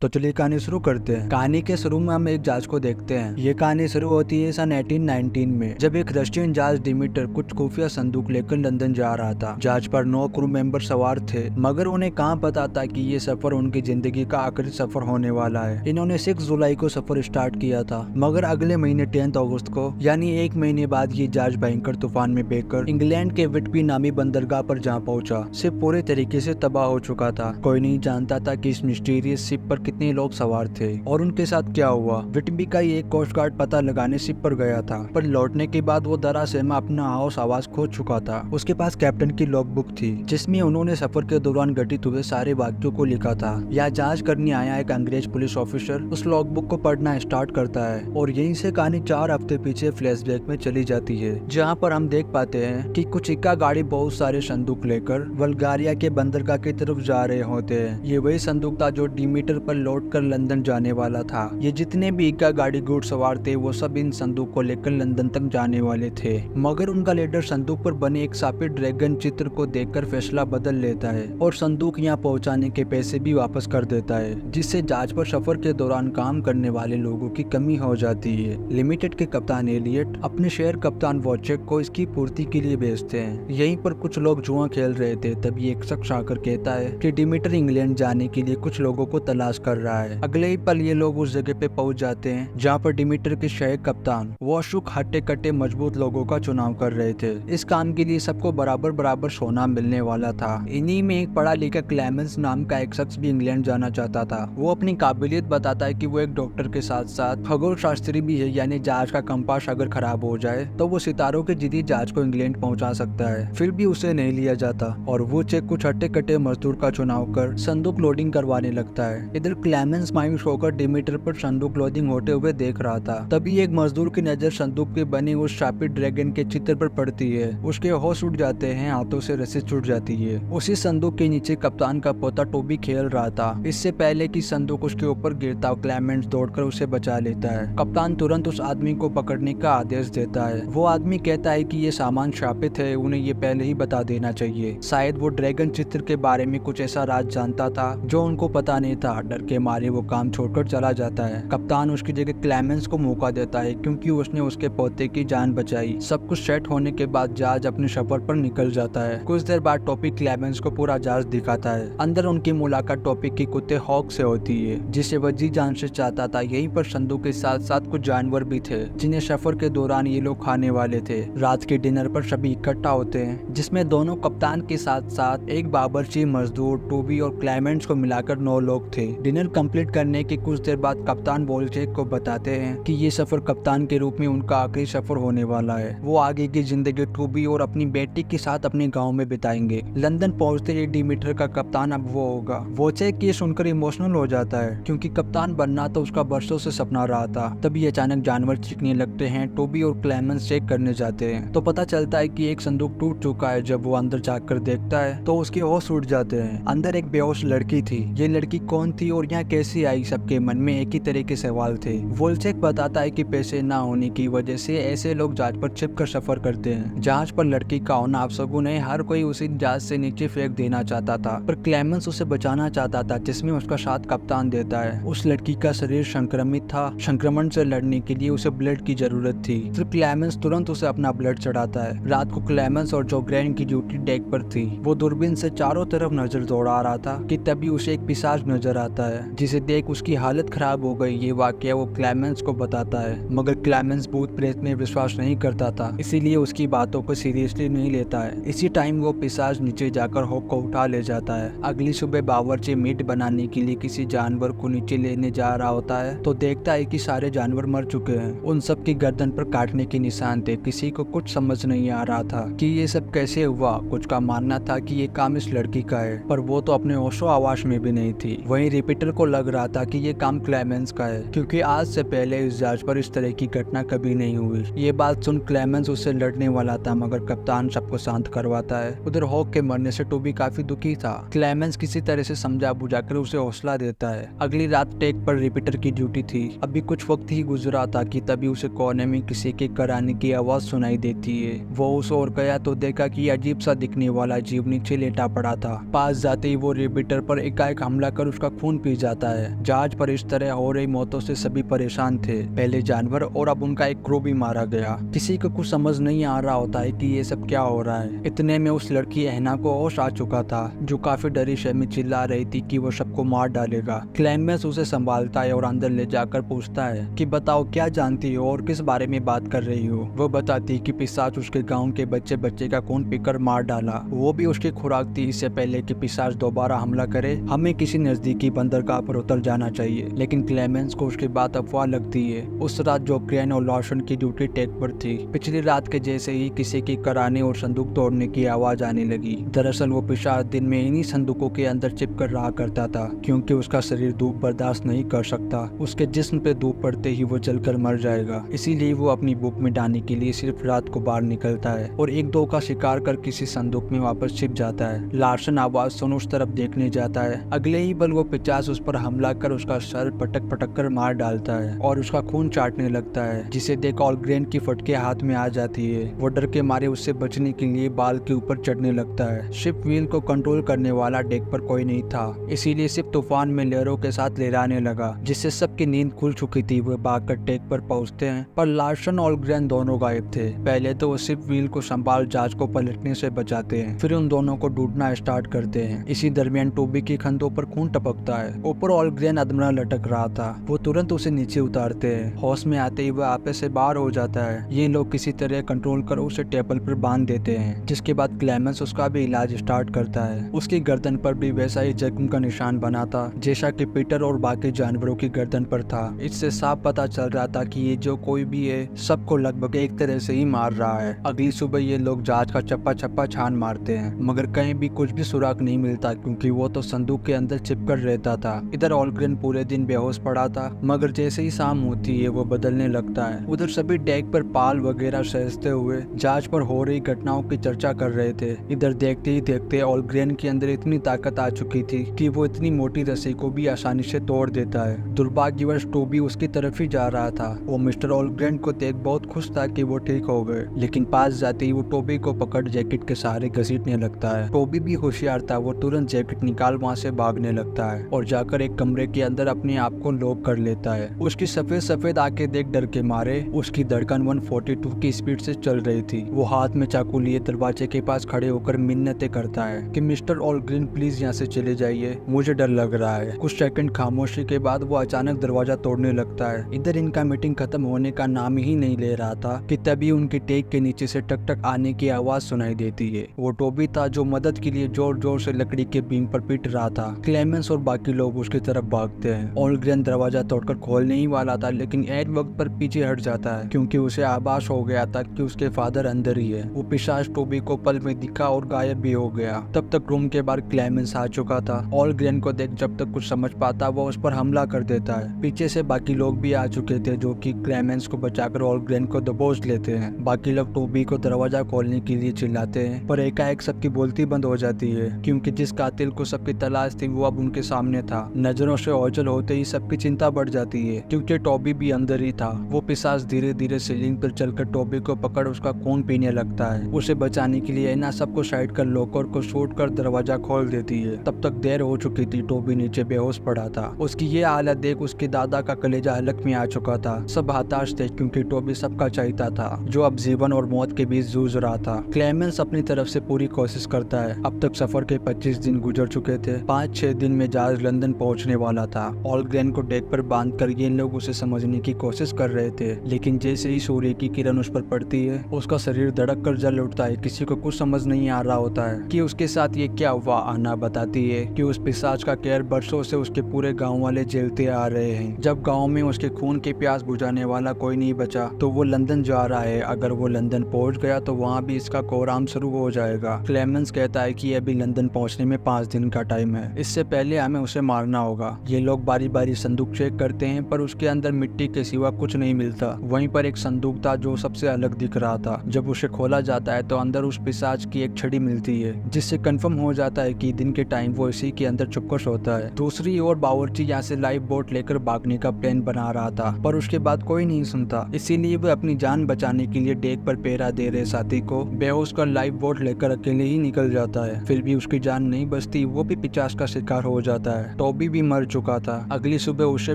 तो चलिए कहानी शुरू करते हैं। कहानी के शुरू में हम एक जहाज को देखते हैं। ये कहानी शुरू होती है सन 1819 में, जब एक रशियन जहाज डिमीटर कुछ खुफिया संदूक लेकर लंदन जा रहा था। जहाज पर 9 क्रू मेंबर सवार थे, मगर उन्हें कहाँ पता था कि ये सफर उनकी जिंदगी का आखिरी सफर होने वाला है। इन्होंने 6 जुलाई को सफर स्टार्ट किया था, मगर अगले महीने 10 अगस्त को यानी एक महीने बाद ये जहाज भयंकर तूफान में बहकर इंग्लैंड के विटबी नामी बंदरगाह पर जा पहुंचा। शिप पूरे तरीके से तबाह हो चुका था। कोई नहीं जानता था कि इस मिस्टीरियस शिप पर कितने लोग सवार थे और उनके साथ क्या हुआ। विटबी का एक कोस्ट गार्ड पता लगाने शिप पर गया था, पर लौटने के बाद वो दरअसल में अपना होश आवाज खो चुका था। उसके पास कैप्टन की लॉग बुक थी, जिसमें उन्होंने सफर के दौरान घटित हुए सारे वाक्यों को लिखा था। यह जांच करने आया एक अंग्रेज पुलिस ऑफिसर उस लॉग बुक को पढ़ना स्टार्ट करता है और यहीं से कहानी 4 हफ्ते पीछे फ्लैशबैक में चली जाती है, जहाँ पर हम देख पाते हैं कि कुछ इक्का गाड़ी बहुत सारे संदूक लेकर बल्गारिया के बंदरगाह की तरफ जा रहे होते हैं। ये वही संदूक था जो डिमीटर पर लौटकर लंदन जाने वाला था। ये जितने भी इक्का गाड़ी घुड़ सवार थे वो सब इन संदूक को लेकर लंदन तक जाने वाले थे, मगर उनका लीडर संदूक पर बने एक सापिड ड्रैगन चित्र को देखकर फैसला बदल लेता है और संदूक यहाँ पहुँचाने के पैसे भी वापस कर देता है, जिससे जहाज पर सफर के दौरान काम करने वाले लोगों की कमी हो जाती है। लिमिटेड के कप्तान एलियट अपने शेयर कप्तान वॉचेक को इसकी पूर्ति के लिए भेजते हैं। यहीं पर कुछ लोग जुआ खेल रहे थे, तभी एक शख्स आकर कहता है कि डिमीटर इंग्लैंड जाने के लिए कुछ लोगों को तलाश कर रहा है। अगले ही पल ये लोग उस जगह पे पहुंच जाते हैं जहाँ पर डिमीटर के शहर कप्तान वॉशुक हट्टे कट्टे मजबूत लोगों का चुनाव कर रहे थे। इस काम के लिए सबको बराबर बराबर सोना मिलने वाला था। इन्हीं में एक पढ़ा लिखा क्लेमेंस नाम का एक शख्स भी इंग्लैंड जाना चाहता था। वो अपनी काबिलियत बताता है कि वो एक डॉक्टर के साथ साथ खगोल शास्त्री भी है, यानी जहाज का कंपास अगर खराब हो जाए तो वो सितारों के जरिए जहाज को इंग्लैंड पहुंचा सकता है। फिर भी उसे नहीं लिया जाता और वो चेक कुछ हट्टे कट्टे मजदूर का चुनाव कर संदूक लोडिंग करवाने लगता है। इधर क्लेमेंस मायूस होकर डिमीटर पर संदूक लोडिंग होते हुए देख रहा था। तभी एक मजदूर की नजर संदूक के बने उस शापिड ड्रैगन के चित्र पर पड़ती है। उसके होश उड़ जाते हैं, हाथों से रस्सी छूट जाती है। उसी संदूक के नीचे कप्तान का पोता टोबी खेल रहा था। इससे पहले कि संदूक उसके ऊपर गिरता, क्लेमेंस दौड़कर उसे बचा लेता है। कप्तान तुरंत उस आदमी को पकड़ने का आदेश देता है। वो आदमी कहता है कि ये सामान शापित है, उन्हें ये पहले ही बता देना चाहिए। शायद वो ड्रैगन चित्र के बारे में कुछ ऐसा राज जानता था जो उनको पता नहीं था। डर के मारे वो काम छोड़कर चला जाता है। कप्तान उसकी जगह क्लेमेंस को मौका देता है, क्योंकि उसने उसके पोते की जान बचाई। सब कुछ सेट होने के बाद जहाज अपने सफर पर निकल जाता है। कुछ देर बाद टॉपी क्लेमेंस को पूरा जहाज दिखाता है। अंदर उनकी मुलाकात टॉपी की कुत्ते हॉक से होती है, जिसे वह जी जान से चाहता था। यहीं पर संदूक के साथ साथ कुछ जानवर भी थे, जिन्हें सफर के दौरान ये लोग खाने वाले थे। रात के डिनर पर सभी इकट्ठा होते हैं, जिसमें दोनों कप्तान के साथ साथ एक बावर्ची, मजदूर, टोबी और क्लेमेंस को मिलाकर 9 लोग थे। डिनर कंप्लीट करने के कुछ देर बाद कप्तान वॉल्चेक को बताते हैं कि ये सफर कप्तान के रूप में उनका आखिरी सफर होने वाला है। वो आगे की जिंदगी टोबी और अपनी बेटी के साथ अपने गांव में बिताएंगे। लंदन पहुंचते ही डिमीटर का कप्तान अब वो होगा। वॉल्चेक ये सुनकर इमोशनल हो जाता है, क्योंकि कप्तान बनना तो उसका बरसों से सपना रहा था। तभी अचानक जानवर चीखने लगते हैं। टोबी और क्लेमेंस चेक करने जाते हैं तो पता चलता है कि एक संदूक टूट चुका है। जब वो अंदर जाकर देखता है तो उसके होश उड़ जाते हैं। अंदर एक बेहोश लड़की थी। ये लड़की कौन थी और यहाँ कैसे आई? सबके मन में एक ही तरह के सवाल थे। वोल्चेक बताता है कि पैसे ना होने की वजह से ऐसे लोग जहाज पर छिपकर सफर करते हैं। जहाज पर लड़की का होना अपशगुन है। हर कोई उसे जहाज से नीचे फेंक देना चाहता था, पर क्लेमेंस उसे बचाना चाहता था, जिसमें उसका साथ कप्तान देता है। उस लड़की का शरीर संक्रमित था। संक्रमण से लड़ने के लिए उसे ब्लड की जरूरत थी। फिर क्लेमेंस तुरंत उसे अपना ब्लड चढ़ाता है। रात को क्लेमेंस और जोग्रेन की ड्यूटी डेक पर थी। वो दूरबीन से चारों तरफ नजर दौड़ा रहा था कि तभी उसे एक पिशाच नजर आता है, जिसे देख उसकी हालत खराब हो गई। ये वाकया वो क्लेमेंस को बताता है, मगर क्लेमेंस भूत प्रेत में विश्वास नहीं करता था, इसीलिए उसकी बातों को सीरियसली नहीं लेता है। इसी टाइम वो पिशाच नीचे जाकर हॉक को उठा ले जाता है। अगली सुबह बावर्ची मीट बनाने के लिए किसी जानवर को नीचे लेने जा रहा होता है तो देखता है कि सारे जानवर मर चुके हैं। उन सब की गर्दन पर काटने के निशान थे। किसी को कुछ समझ नहीं आ रहा था कि ये सब कैसे हुआ। कुछ का मानना था कि ये काम इस लड़की का है, पर वो तो अपने होशो आवास में भी नहीं थी। वहीं रिपीटर को लग रहा था कि ये काम क्लेमेंस का है, क्योंकि आज से पहले इस जहाज पर इस तरह की घटना कभी नहीं हुई। ये बात सुन क्लेमेंस उससे लड़ने वाला था, मगर कप्तान सबको शांत करवाता है। उधर हॉक के मरने से टोबी काफी दुखी था। क्लेमेंस किसी तरह से समझा बुझाकर उसे हौसला देता है। अगली रात टेक पर रिपीटर की ड्यूटी थी। अभी कुछ वक्त ही गुजरा था कि तभी उसे कोने में किसी के कराने की आवाज सुनाई देती है। वो उस ओर गया तो देखा कि अजीब सा दिखने वाला जीव नीचे लेटा पड़ा था। पास जाते ही वो रिपीटर पर एकाएक हमला कर उसका खून पी की जाता है। जहाज पर इस तरह हो रही मौतों से सभी परेशान थे, पहले जानवर और अब उनका एक क्रू भी मारा गया। किसी को कुछ समझ नहीं आ रहा होता है कि ये सब क्या हो रहा है। इतने में उस लड़की एहना को होश आ चुका था, जो काफी डरी शर्मी चिल्ला रही थी कि वो सबको मार डालेगा। क्लाइमेक्स उसे संभालता है और अंदर ले जाकर पूछता है कि बताओ क्या जानती हो और किस बारे में बात कर रही हो। वो बताती कि पिशाच उसके गाँव के बच्चे बच्चे का खून पीकर मार डाला, वो भी उसकी खुराक थी। इससे पहले कि पिशाच दोबारा हमला करे, हमें किसी नजदीकी बंदरगाह पर उतर जाना चाहिए। लेकिन क्लेमेंस को उसकी बात अफवाह लगती है। उस रात जोक्रियन और लॉर्सन की ड्यूटी टेक पर थी। पिछली रात के जैसे ही किसी की कराने और संदूक तोड़ने की आवाज आने लगी। दरअसल वो पिशाच दिन में इन्हीं संदूकों के अंदर चिप कर रहा करता था, क्योंकि उसका शरीर धूप बर्दाश्त नहीं कर सकता। उसके जिस्म पे धूप पड़ते ही वो जलकर मर जाएगा। इसीलिए वो अपनी भूख मिटाने के लिए सिर्फ रात को बाहर निकलता है और एक दो का शिकार कर किसी संदूक में वापस छिप जाता है। लार्सन आवाज सुन उस तरफ देखने जाता है। अगले ही पल वो पिशाच उस पर हमला कर उसका सर पटक पटक कर मार डालता है और उसका खून चाटने लगता है, जिसे देख ऑलग्रेन की फटके हाथ में आ जाती है। वो डर के मारे उससे बचने के लिए बाल के ऊपर चढ़ने लगता है। शिप व्हील को कंट्रोल करने वाला डेक पर कोई नहीं था, इसीलिए शिप तूफान में लहरों के साथ लहराने लगा, जिससे सबकी नींद खुल चुकी थी। वो भागकर डेक पर पहुंचते हैं, पर लार्सन और ऑलग्रेन दोनों गायब थे। पहले तो वो शिप व्हील को संभाल जहाज को पलटने से बचाते हैं, फिर उन दोनों को ढूंढना स्टार्ट करते हैं। इसी दरमियान टोबी की कंधों पर खून टपकता है। ऊपर ऑलग्रेन अधमरा लटक रहा था, वो तुरंत उसे नीचे उतारते हैं। होश में आते ही वह आपे से बाहर हो जाता है। ये लोग किसी तरह कंट्रोल कर उसे टेबल पर बांध देते हैं, जिसके बाद क्लेमेंस उसका भी इलाज स्टार्ट करता है। उसकी गर्दन पर भी वैसा ही जख्म का निशान बना था जैसा कि पीटर और बाकी जानवरों की गर्दन पर था। इससे साफ पता चल रहा था कि ये जो कोई भी है, सबको लगभग एक तरह से ही मार रहा है। अगली सुबह ये लोग जहाज का चप्पा चप्पा छान मारते हैं, मगर कहीं भी कुछ भी सुराग नहीं मिलता, क्योंकि वो तो संदूक के अंदर चिपकर रहता था। इधर ऑलग्रेन पूरे दिन बेहोश पड़ा था, मगर जैसे ही शाम होती है वो बदलने लगता है। उधर सभी डेक पर पाल वगैरह सहेजते हुए जहाज पर हो रही घटनाओं की चर्चा कर रहे थे। इधर देखते ही देखते ऑलग्रेन के अंदर इतनी ताकत आ चुकी थी कि वो इतनी मोटी रस्सी को भी आसानी से तोड़ देता है। दुर्भाग्यवश टोबी उसकी तरफ ही जा रहा था। वो मिस्टर ऑलग्रेन को देख बहुत खुश था कि वो ठीक हो गए, लेकिन पास जाते ही वो टोबी को पकड़ जैकेट के सहारे घसीटने लगता है। टोबी भी होशियार था, वो तुरंत जैकेट निकाल वहाँ से भागने लगता है और जाकर एक कमरे के अंदर अपने आप को लॉक कर लेता है। उसकी सफेद सफेद आंखें देख डर के मारे उसकी धड़कन 142 की स्पीड से चल रही थी। वो हाथ में चाकू लिए दरवाजे के पास खड़े होकर मिन्नतें करता है कि मिस्टर ऑलग्रेन प्लीज यहाँ से चले जाइए, मुझे डर लग रहा है। कुछ सेकंड खामोशी के बाद वो अचानक दरवाजा तोड़ने लगता है। इधर इनका मीटिंग खत्म होने का नाम ही नहीं ले रहा था कि तभी उनकी टेक के नीचे से टक टक आने की आवाज सुनाई देती है। वो टोबी था जो मदद के लिए जोर जोर से लकड़ी के बीम पर पीट रहा था। क्लेमेंस और बाकी लोग उसकी तरफ भागते हैं। ऑलग्रेन दरवाजा तोड़कर खोलने ही वाला था, लेकिन ऐन वक्त पर पीछे हट जाता है, क्योंकि उसे आभास हो गया था कि उसके फादर अंदर ही है। वो पिशाच टोबी को पल में दिखा और गायब भी हो गया। तब तक रूम के बाहर क्लेमेंस आ चुका था। ऑलग्रेन को देख जब तक कुछ समझ पाता वो उस पर हमला कर देता है। पीछे से बाकी लोग भी आ चुके थे, जो कि क्लेमेंस को बचाकर ऑलग्रेन को दबोच लेते हैं। बाकी लोग टोबी को दरवाजा खोलने के लिए चिल्लाते हैं, पर एकाएक सबकी बोलती बंद हो जाती है, क्योंकि जिस कातिल को सबकी तलाश थी वो अब उनके सामने था। नजरों से ओझल होते ही सबकी चिंता बढ़ जाती है, क्योंकि टोबी भी अंदर ही था। वो पिशाच धीरे धीरे सीलिंग पर चलकर टोबी को पकड़ उसका खून पीने लगता है। उसे बचाने के लिए एना सबको साइड कर लॉकर को शूट कर दरवाजा खोल देती है। तब तक देर हो चुकी थी। टोबी नीचे बेहोश पड़ा था। उसकी ये हालत देख उसके दादा का कलेजा हलक में आ चुका था। सब हताश थे, क्योंकि टोबी सबका चाहता था, जो अब जीवन और मौत के बीच जूझ रहा था। क्लेमेंस अपनी तरफ से पूरी कोशिश करता है। अब तक सफर के 25 दिन गुजर चुके थे। 5-6 दिन में जहाज लंदन पहुंचने वाला था। ऑलग्रेन को डेक पर बांधकर ये लोग उसे समझने की कोशिश कर रहे थे, लेकिन जैसे ही सूर्य की किरण उस पर पड़ती है उसका शरीर धड़क कर जल उठता है। किसी को कुछ समझ नहीं आ रहा होता है कि उसके साथ ये क्या हुआ। आना बताती है कि उस पिशाच का कहर बरसों से उसके पूरे गांव वाले झेलते आ रहे हैं। जब गांव में उसके खून की प्यास बुझाने वाला कोई नहीं बचा, तो वो लंदन जा रहा है। अगर वो लंदन पहुंच गया तो वहाँ भी इसका कोराम शुरू हो जाएगा। क्लेमेंस कहता है कि अभी लंदन पहुंचने में 5 दिन का टाइम है, इससे पहले हमें उसे मारना होगा। ये लोग बारी बारी संदूक चेक करते हैं, पर उसके अंदर मिट्टी के सिवा कुछ नहीं मिलता। वहीं पर एक संदूक था जो सबसे अलग दिख रहा था। जब उसे खोला जाता है तो अंदर उस पिशाच की एक छड़ी मिलती है, जिससे कंफर्म हो जाता है कि दिन के टाइम वो इसी के अंदर छुपकर सोता है। दूसरी ओर बावर्ची यहाँ से लाइफ बोट लेकर भागने का प्लान बना रहा था, पर उसके बाद कोई नहीं सुनता। इसीलिए वो अपनी जान बचाने के लिए डेक पर पहरा दे रहे साथी को बेहोश कर लाइफ बोट लेकर अकेले ही निकल जाता है। फिर भी उसकी जान नहीं बचती, वो भी पिशाच का शिकार हो जाता है। टॉबी भी मर चुका था। अगली सुबह उसे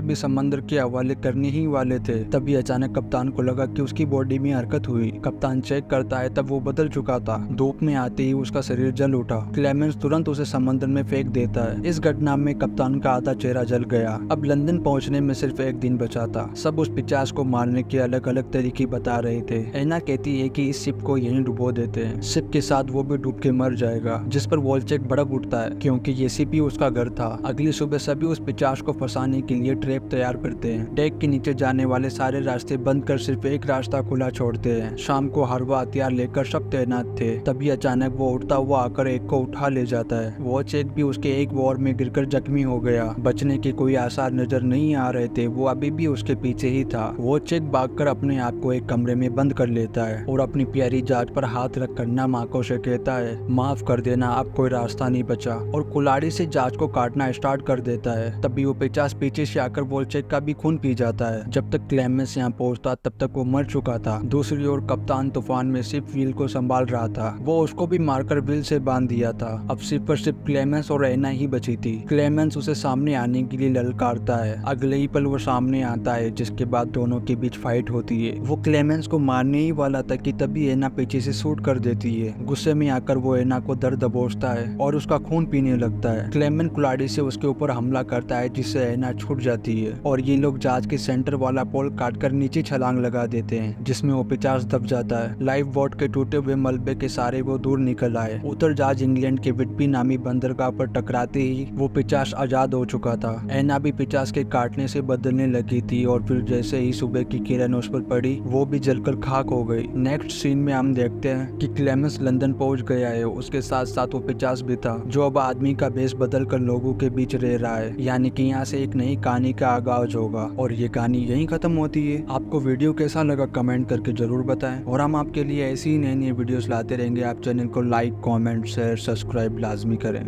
भी समंदर के हवाले करने ही वाले थे। तभी अचानक कप्तान को लगा कि उसकी बॉडी में हरकत हुई। कप्तान चेक करता है तब वो बदल चुका था। धूप में आते ही उसका शरीर जल उठा। क्लेमेंस तुरंत उसे समंदर में फेंक देता है। इस घटना में कप्तान का आधा चेहरा जल गया। अब लंदन पहुंचने में सिर्फ एक दिन बचा था। सब उस पिचास को मारने के अलग अलग तरीके बता रहे थे। एना कहती है कि इस शिप को यहीं डुबो देते हैं। शिप के साथ वो भी डूब के मर जाएगा, जिस पर वॉलचेक भड़क उठता है क्योंकि ये शिप ही उसका घर था। अगली सुबह सभी उस पिचास को फंसाने के लिए ट्रैप तैयार करते हैं। डेक के नीचे जाने वाले सारे रास्ते बंद कर सिर्फ एक रास्ता खुला छोड़ते हैं। शाम को हरवा हथियार लेकर सब तैनात थे। तभी अचानक वो उड़ता हुआ आकर एक को उठा ले जाता है। वॉलचेक भी उसके एक वॉर में गिरकर जख्मी हो गया। बचने के कोई आसार नजर नहीं आ रहे थे। वो अभी भी उसके पीछे ही था। वॉलचेक भागकर अपने आप को एक कमरे में बंद कर लेता है और अपनी प्यारी जाट पर हाथ रखकर नाम आंखों से कहता है, माफ कर देना, अब कोई रास्ता नहीं बचा, और कुल्हाड़ी से जाट को काटना स्टार्ट कर देता है। तभी वो पिचास पीछे से आकर वॉलचेक का भी खून पी जाता है। जब तक क्लेमेंस यहाँ पहुंचता तब तक वो मर चुका था। दूसरी ओर कप्तान तूफान में सिर्फ व्हील को संभाल रहा था। वो उसको भी मारकर व्हील से बांध दिया था। अब सिर्फ पर सिर्फ क्लेमेंस और एना ही बची थी। क्लेमेंस उसे सामने आने के लिए ललकारता है। अगले ही पल वो सामने आता है, जिसके बाद दोनों के बीच फाइट होती है। वो क्लेमेंस को मारने ही वाला था कि तभी एना पीछे से शूट कर देती है। गुस्से में आकर वो एना को दर्द दबोचता है और उसका खून पीने लगता है। क्लेमेंस कुल्हाड़ी से उसके ऊपर हमला करता है, जिससे एना छूट जाती है और ये लोग जहाज के सेंटर वाला पोल काटकर नीचे छलांग लगा देते हैं, जिसमें वो पिचास दब जाता है। लाइफ बोट के टूटे हुए मलबे के सारे वो दूर निकल आए। उत्तर जहाज इंग्लैंड के विटबी नामी बंदरगाह पर टकराते ही वो पिचास आजाद हो चुका था। एना भी पिचास के काटने से बदलने लगी थी और फिर जैसे ही सुबह की किरण उस पर पड़ी वो भी जलकर खाक हो गई। नेक्स्ट सीन में हम देखते हैं कि क्लेमेंस लंदन पहुंच गया है। उसके साथ साथ वो पिचास भी था, जो अब आदमी का भेष बदल कर लोगों के बीच रह रहा है। यानी कि यहाँ से एक नई कहानी का आगाज होगा और ये कहानी यहीं खत्म होती है। आपको वीडियो कैसा लगा कमेंट करके जरूर बताएं और हम आपके लिए ऐसी ही नई नई वीडियोस लाते रहेंगे। आप चैनल को लाइक, कमेंट, शेयर, सब्सक्राइब लाजमी करें।